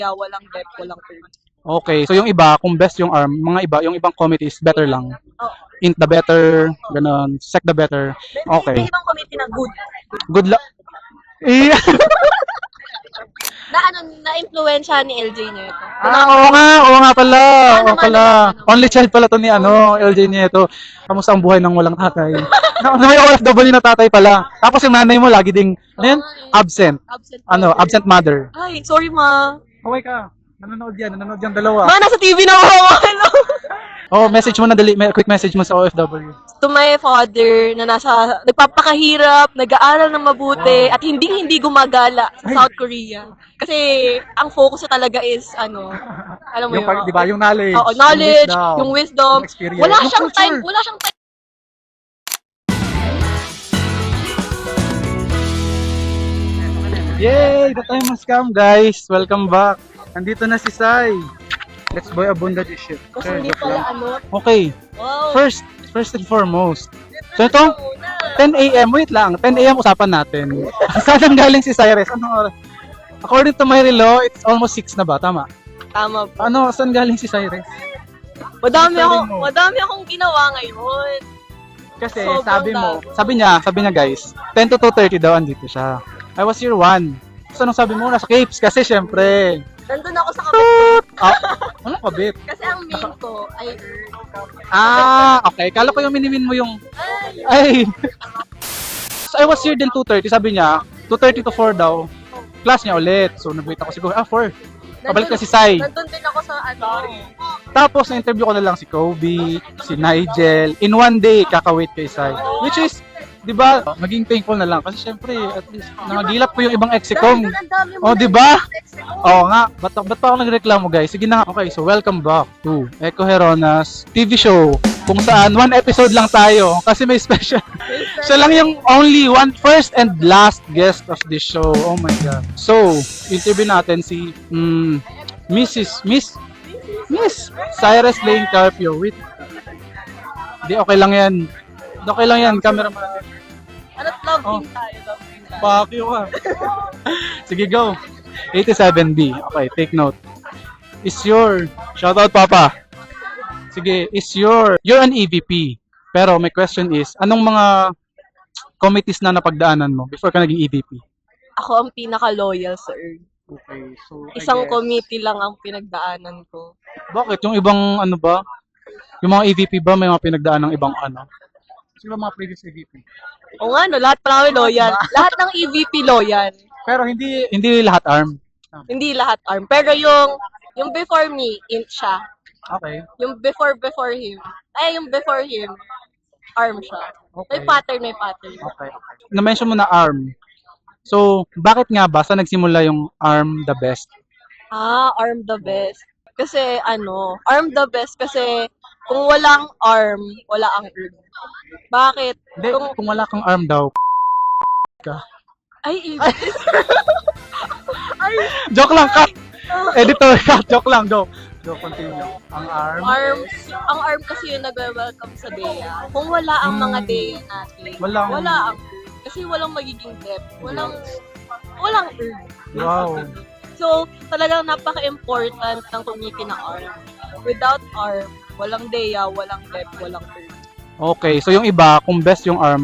Yeah, walang depth, walang curve. Okay, so yung iba, kung best yung arm, mga iba, yung ibang committee is better lang. Oh, Int the better, ganun, sec the better. may Okay. ibang committee na good. Good luck. Eh, Na na-influensya ni LJ niyo ito. oo nga pala. Paano, Oo pala. paano? Only child pala to ni LJ Nieto. Kamusta ang buhay ng walang tatay? Na may OFW na tatay pala. Tapos yung nanay mo lagi ding, ano yan? Absent. Absent Ano, father. absent mother. Ay, sorry ma. Okay ka. Nanonood yan dalawa. Ma, nasa TV na ako. Hello. Oh, message mo na dali, quick message mo sa OFW. To my father na nagpapakahirap, nag-aaral ng mabuti, at hindi gumagala sa South Korea. Kasi ang focus niya talaga is, alam mo yun. Di ba, yung knowledge. Oo, knowledge, yung wisdom. yung experience, Wala yung siyang culture. time, wala siyang time. Yay! The time has come, guys. Welcome back. Nandito na si Sai. Let's boy abunda this shit. Kasi Sure, hindi joke pala lang. Okay, Wow. first and foremost. So ito, 10 a.m. Wait lang, 10 a.m. usapan natin. Saan galing si Cyrus? Ano oras? According to my relo, it's almost 6 na ba? Tama. Tama po. Ano, saan galing si Cyrus? Madami Story mo. akong ginawa ngayon. Kasi Sobrang sabi niya guys, 10 to 2:30 daw andito siya. I was year 1. So anong sabi mo? Nasa Capes kasi syempre. Nandun ako sa kabit. Ano kabit? Kasi ang main ko ay Okay. Kala ko yung minimin mo yung... Ay, Ay! So I was here din 2:30. Sabi niya, 2:30 to 4 daw. Class niya ulit. So nag-wait ako siguro, 4. Pabalik na si Sai. Nandun din ako sa Tapos na-interview ko na lang si Kobe, si Nigel. In one day, kakawait kay Sai. Which is, di ba, maging thankful na lang. Kasi syempre, at least, nangagilap ko yung ibang execom. Oh, di ba? Oo nga. Ba't pa ako nagreklamo, guys? Sige na nga. Okay, so welcome back to Echo Heronas TV show. Kung saan, one episode lang tayo. Kasi may special. Siya lang yung first and last guest of this show. Oh my God. So, interview natin si Miss Cyrus Lane Carpio. Wait. Di, okay lang yan. Okay lang yan, cameraman. Ano't love team tayo, love team tayo. Fuck you ka. Sige, go. 87B. Okay, take note. Shoutout Papa. Sige, you're an EVP. Pero my question is, anong mga committees na napagdaanan mo before ka naging EVP? Ako ang pinaka-loyal sa ERG. Okay, so Isang committee lang ang pinagdaanan ko. Bakit? Yung ibang ano ba? Yung mga EVP ba may mga pinagdaan ng ibang ano? Sino ba mga previous EVP? O nga, lahat pa namin loyal. Lahat ng EVP loyal. Pero hindi lahat arm. Hindi lahat arm. Pero yung before me, int siya. Okay. Yung before him. Yung before him, arm siya. Okay. May pattern. Okay. Na-mention mo na arm. So, bakit nga ba sa nagsimula yung arm the best? Arm the best. Kasi arm the best kasi kung walang arm, wala ang ERG. Bakit? Hindi, kung wala kang arm daw, ka. Ay, Joke lang, cut! Editor, cut! Joke lang, go. Go, continue. Ang arm? ang arm kasi yung nag-welcome sa DEA. Kung wala ang mga DEA natin, wala ang kasi walang magiging depth. Walang ERG. Wow. So, talagang napaka-important ng community na arm. Without arm, walang DEA, walang depth, walang ERG. Okay, so yung iba, kung best yung arm,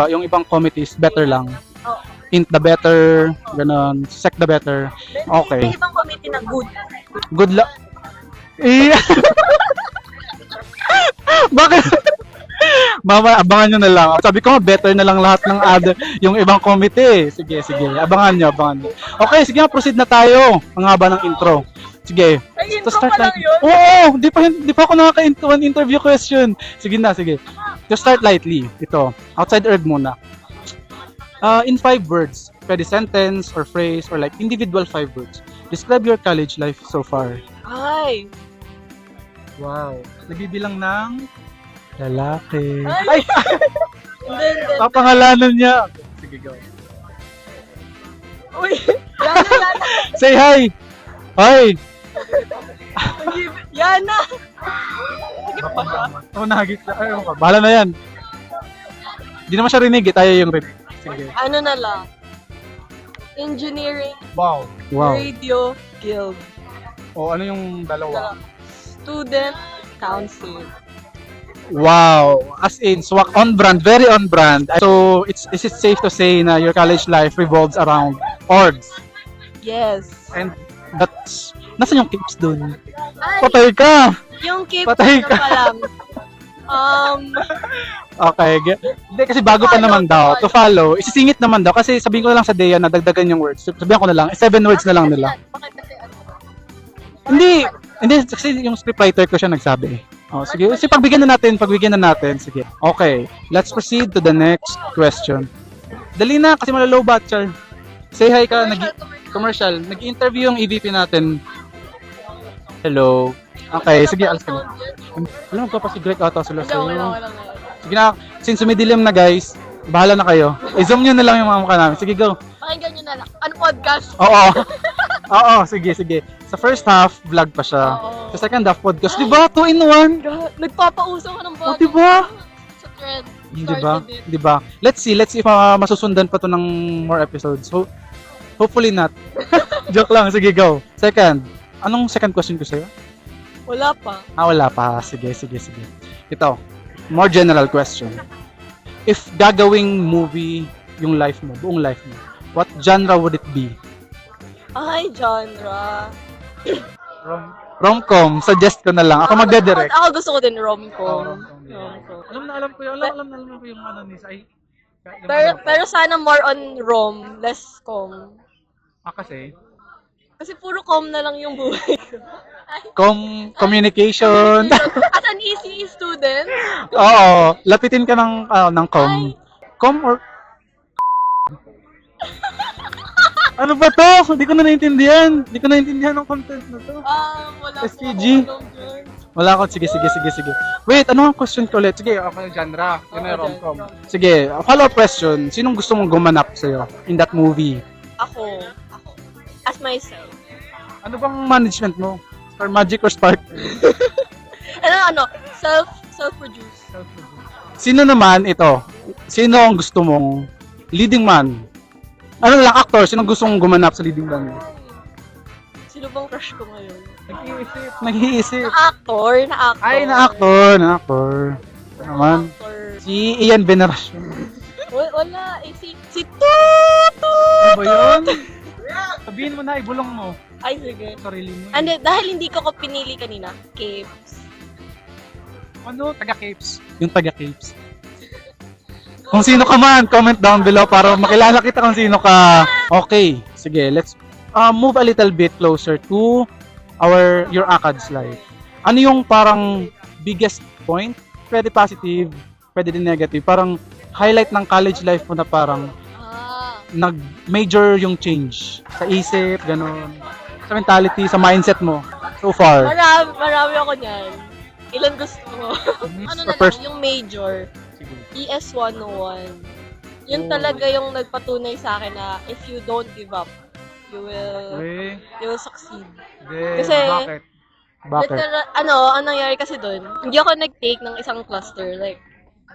yung ibang committees, better lang. Oh. Int the better, ganun, sec the better. Okay. May ibang committee na good. Good luck. Eh. Bakit? Mama, abangan nyo na lang. Sabi ko nga, better na lang lahat ng yung ibang committee. Sige. Abangan nyo. Okay, sige nga, proceed na tayo. Ang haba ng intro. Sige. Ay, To intro start pa lang yun? Oo, di pa ako nakaka-interview question. Sige. To start lightly, ito, outside ERG muna. In 5 words, pwede sentence or phrase or like individual 5 words. Describe your college life so far. Ay. Wow. Nagbibilang ng lalaki. Ay. Hindi. Papangalanan niya. Sige, go. Uy. Yana. Say hi. Hi. Yana. Oh, nagit na. Ay, okay. Bahala na yan. Hindi naman siya rinig. Tayo yung rinig. Sige. Ano na lang. Engineering Wow. Radio Guild. O ano yung dalawa? Student council. Wow! As in, swak on brand, very on brand. So, is it safe to say na your college life revolves around orgs? Yes. And that's, nasan yung kips dun? Ay, Patay ka! yung keep Patay ka. pa lang. Okay. Hindi, kasi bago pa naman daw. To follow, isisingit naman daw. Kasi sabihin ko na lang sa Dea na dagdagan yung words. Sabihin ko na lang, 7 words na lang nila. Bakit kasi ano? Hindi, kasi yung scriptwriter ko siya nagsabi. Oh, sige. Kasi pagbigyan na natin. Sige. Okay, let's proceed to the next question. Dali na, kasi malalow batch. Say hi ka, commercial. Nag-interview yung EVP natin. Hello. Okay, sige, alas ka na. Alam mo pa si Greg ata sila Hindi, okay sa'yo. lang. Sige na, since sumidilim na guys, bahala na kayo. I-zoom nyo na lang yung mga mukha namin. Sige, go. Pakinggan nyo na lang. Ano podcast? Oo. Oo, sige. Sa first half, vlog pa siya. Oo. Sa second half, podcast. Diba? 2 in 1. Nagpapauso ka ng Oh, bago. diba? Sa trend. Diba? Started it. Diba? Let's see if masusundan pa to ng more episodes. Hopefully not. Joke lang. Sige, go. Second. Anong second question ko sa'yo? Wala pa. Wala pa. Sige. Ito, more general question. If gagawing movie yung life mo, buong life mo, what genre would it be? Ay, genre. Rom-com, suggest ko na lang. Ako magde-direct. Ako gusto ko din rom-com. rom-com. Rom-com. Alam ko yung ano ni Sai. Pero sana more on rom, less com. Kasi Kasi puro com na lang yung buhay ko. communication. As an ECE student, Oo, lapitin ka ng com. Ay. Com or ano ba to? Hindi ko na naintindihan. Hindi ko naintindihan ng content na to. wala SPG. po ako dyan. Wala ako. Sige. Wait, ano ang question ko ulit? Sige, okay, genre. Yun na yung rom-com. Sige, follow-up question. Sinong gusto mong gumanap sa'yo in that movie? Ako. As myself. Ano bang management mo? Star Magic or Spark? Self-produced. Sino naman ito? Sino ang gusto mong leading man? Ano lang, actor? Sino gusto mong gumanap sa leading man? Sino bang crush ko ngayon? Nag-iisip. Na-actor. Ay, na-actor. Ano naman? Actor. Si Ian Veneracion. Wala. Si Tutu! Ano ba yun? Sabihin mo na, ibulong mo. Ay, sige. Sarili mo. And dahil hindi ko pinili kanina, Capes. Ano? Taga-Capes. Yung taga-Capes. Kung sino ka man, comment down below para makilala kita kung sino ka. Okay, sige, let's move a little bit closer to your ACADS life. Ano yung parang biggest point? Pwede positive, pwede din negative. Parang highlight ng college life mo na parang nag-major yung change sa isip, ganun. Sa mentality, sa mindset mo so far. Marami ako niyan. Ilan gusto mo? Ano na lang, yung major. ES 101. Yun talaga yung nagpatunay sa akin na if you don't give up, you will succeed. Kasi, Bakit? ang nangyari kasi doon, hindi ako nag-take ng isang cluster, like,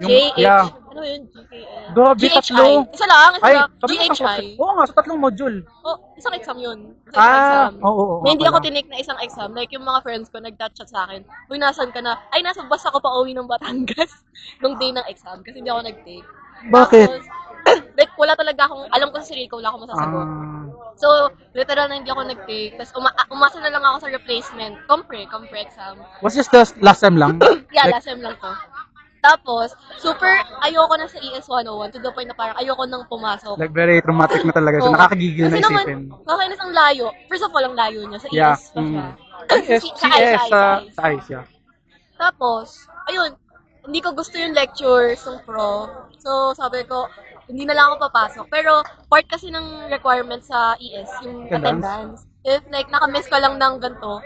Yung- JH, yeah. ano yun? GKN. Grabe, tatlo. Isa lang, Ay, sabi mo sa GHI. Oo nga, sa tatlong module. Isang exam yun. Isang exam. Oo. Na hindi ako tinake na isang exam. Like, yung mga friends ko, nag-chat sa akin, uy, nasan ka na? Ay, nasa bus ako pa uwi ng Batangas nung day ng exam kasi hindi ako nag-take. Bakit? Tapos, like, wala talaga akong, alam ko sa sarili ko, wala akong masasagot. So, literal na hindi ako nag-take. Tapos, umasa na lang ako sa replacement. Compre exam. Was just the last time lang? Yeah, Like, last time lang to. Tapos, super ayoko na sa ES 101 to the point na parang ayoko nang pumasok. like very traumatic na talaga. So, Oo. nakakagigil na Kasi naman, isipin. kakainis ang layo. First of all, ang layo niya. Sa Yeah. ES pa siya. CS sa ICE, yeah. Tapos, ayun, hindi ko gusto yung lectures ng pro. So, sabi ko, hindi na lang ako papasok. Pero, part kasi ng requirement sa ES, yung attendance. If like, nakamiss ka lang ng ganito,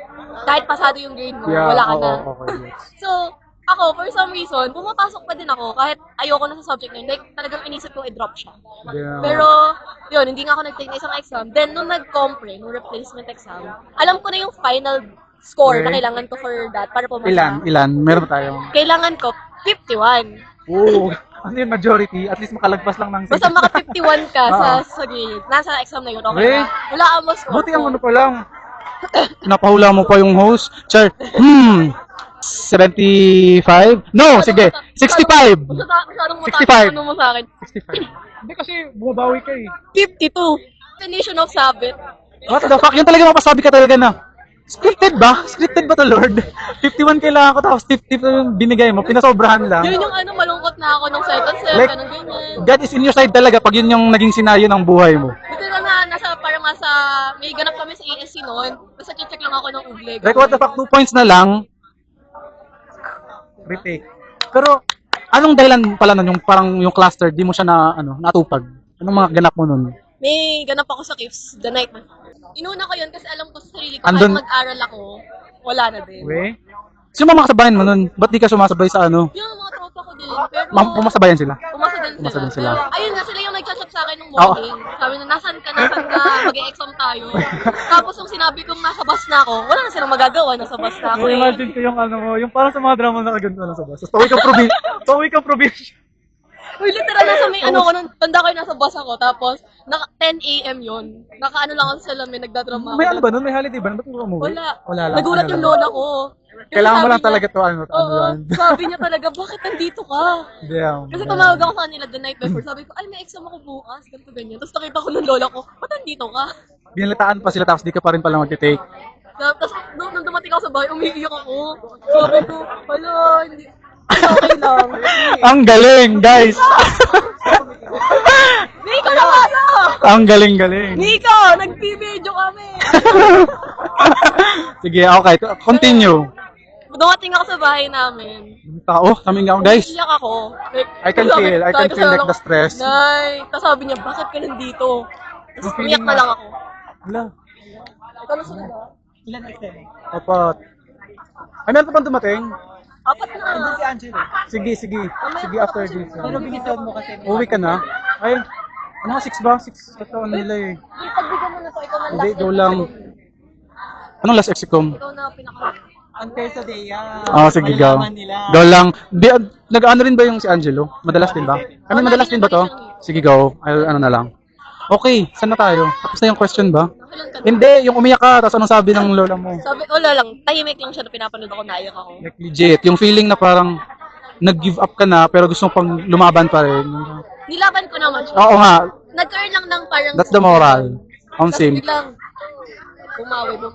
kahit pasado yung grade mo, Yeah, wala ka na. okay, yes. So, ako, for some reason, pumapasok pa din ako kahit ayoko na sa subject na yun. Like, talagang inisip kong i-drop siya. Yeah. Pero, yun, hindi nga ako nag-take na isang exam. Then, nung nag-compre, nung replacement exam, alam ko na yung final score na Okay. kailangan ko for that para pumasa. Ilan? Meron ba tayo? Kailangan ko 51. Oo. Ano yung majority? At least makalagpas lang ng Basta maka 51 ka Ah. sa grade. Nasa exam na yun, okay Okay. na. Wala ka mo score. Buti ang ano pa lang. Napahula mo pa yung host. Char, 75? No, sige. 65. Masyadong 65. mo sa akin. 65. Hindi kasi bumabawi ka eh. 52. Definition of sabit. What the fuck? Yun talaga mapasabi ka talaga na. Scripted ba? Scripted ba to, Lord? 51 kailangan ko tapos 50 yung binigay mo. Pinasobrahan lang. Yun yung malungkot na ako nung second sem, Like, ganun ganyan. God is in your side talaga pag yun yung naging senaryo ng buhay mo. Buti na nga, parang nasa, may ganap kami sa ESC noon. Basta check lang ako ng Ugleg. Like what the fuck, 2 points na lang. Retake. Pero, anong dahilan pala nun yung parang yung cluster, di mo siya natupag? Anong mga ganap mo nun? May ganap ako sa KIFS the night. Inuna ko yun kasi alam ko sa sarili ko, Andun- kahit mag-aral ako, wala na din. We? Sino mga kasabayan mo nun? Ba't di ka sumasabay sa ano? Yung mga tropa ko din, pero Pumasabayan sila? pumasa din sila. sila. Ayun nga, sila yung nag-chat sa akin nung morning. Sabi na, nasan ka, mag-e-exam tayo. Tapos yung sinabi kong nasa bus na ako, wala na silang magagawa, nasa bus na ako. Imagine ko yung yung parang sa mga drama na kaganto na sa bus. Tawid kang probinsya. Uy, literal nasa may ko nun, tanda ko yung nasa bus ako, tapos 10 a.m. yun. Nakaano lang ako sa salamin, nagdadrama ako. May ano ba nun? May holiday ba? Ba't mo umuwi? Wala lang. Nagulat yung lola ko. Kasi Kailangan mo sabi lang niya- talaga to Oo, yan. sabi niya talaga, bakit nandito ka? Damn. Kasi tumawag ako sa kanila the night before. Sabi ko, ay, may exam ako bukas. Ganito, ganyan. Tapos nakita ko ng lola ko, ba't nandito ka? Binalitaan pa sila tapos di ka pa rin pala mag-take. Tapos, nung dumating ako sa bahay, umiiyak ako. Sabi ko, hala, hindi. Okay lang. Ang galing, guys! Nico na kaya! Ang galing-galing. Nico, nag-video kami. Sige, okay. Continue. Dumating ako sa bahay namin. Tao, kami nga, guys. Iyak ako. Like, I can sabi- feel. I can sabi ko feel sa like lola the ko, stress. Nay, tapos sabi niya, bakit ka nandito? Tapos Yung feeling umiyak na na- lang ako. Wala. Ikaw na sunod ah. Apat. Ay, meron pa bang dumating? Apat na. Si Angelo. Sige, sige. Sige, after this. Pero binitawan mo kasi. Uwi ka na? Ay, ano nga, 6 ba? 6 kataon nila eh. Pagbigyan mo na to, ikaw na Hindi, last. go lang. Anong last exicom? Ikaw na pinaka. Unfair sa Dea. Sige, go. Malalaman nila. Go lang. Nag-ano rin ba yung si Angelo? Madalas din ba? Ano, madalas din ba to? Sige, go. Ano na lang. Okay, saan na tayo? Tapos na yung question ba? Nakailan ka na? Hindi, yung umiyak ka, tapos anong sabi ng lola mo? Sabi, wala lang, tahimik lang siya na pinapanood ako, naiyak ako. Like legit, yung feeling na parang nag-give up ka na pero gusto mo pang lumaban pa rin. Nilaban ko naman siya. Oo nga, Nag-earn lang ng parang... that's the moral. On Tapos same. biglang,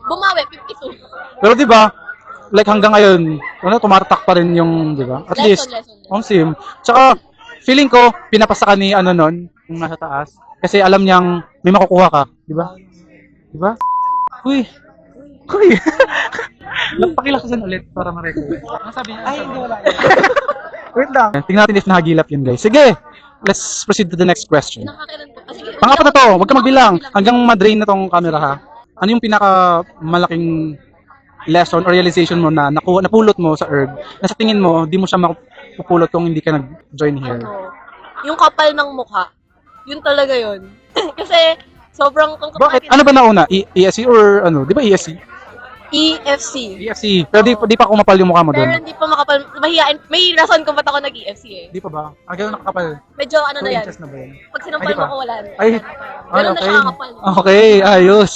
bumawi, 52. Pero di ba, like hanggang ngayon, tumatatak pa rin yung, di ba? At least, Lesson. on same. Tsaka, feeling ko, pinapasa ka ni nun, yung nasa taas. Kasi alam niyang may makukuha ka, di ba? Di ba? Uy! Uy! Nagpakilakasan ulit para ma-record. Ano sabi niya? Ay, hindi wala. Wait lang. Tingnan natin if nahagilap yun, guys. Sige! Let's proceed to the next question. Nakakailan ko. Sige, Pangapat na to, huwag ka magbilang. Hanggang ma-drain na tong camera ha. Ano yung pinaka malaking lesson or realization mo na napulot mo sa ERG na sa tingin mo, di mo siya mapupulot kung hindi ka nag-join here? Yung kapal ng mukha, yun talaga yun. Kasi, sobrang... Bakit? Ano ba nauna? ESC or ano? Di ba ESC? EFC. EFC. Pero di pa kumapal yung mukha mo Pero doon? hindi pa makapal. Mahihain. May rason kung ba't ako nag-EFC eh. Di pa ba? Gano'n nakakapal? Medyo ano 2 na yan. inches na ba yan? Pag sinampal Ay, di mo pa. ko, wala na. Ay, Ganun na siya kakapal. Okay, ayos.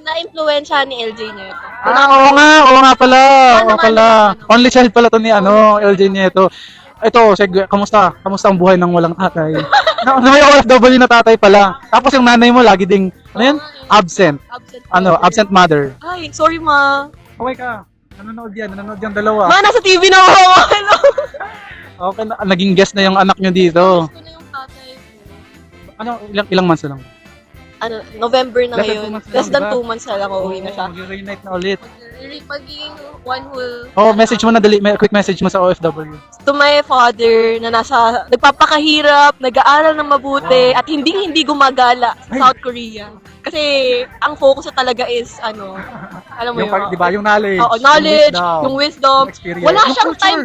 Na-influensya ni LJ niya ito. Oo nga pala. Ano, Oo pala. Only child pala to ni LJ Nieto. Ito, kamusta? Kamusta ang buhay ng walang tatay? na may OFW na tatay pala. Tapos yung nanay mo lagi ding, ano yan? Absent. Absent mother. Ay, sorry ma. Okay ka. Nanonood yung dalawa. Ma, nasa TV na ako. Hello. Okay, naging guest na yung anak nyo dito. Gusto na yung tatay ko. Ano, ilang months na lang? Ano, November na Less than ngayon. 2 months na Less lang, than diba? 2 months na lang uuwi na siya. Mag-reunite na ulit. Magiging one whole... Message mo na quick message mo sa OFW. To my father na nagpapakahirap, nag-aaral ng mabuti, at hindi gumagala sa South Korea. Kasi ang focus na talaga is alam mo Yung, yun. di ba, yung knowledge. Oo, knowledge, yung wisdom. yung experience, Wala yung siyang culture. time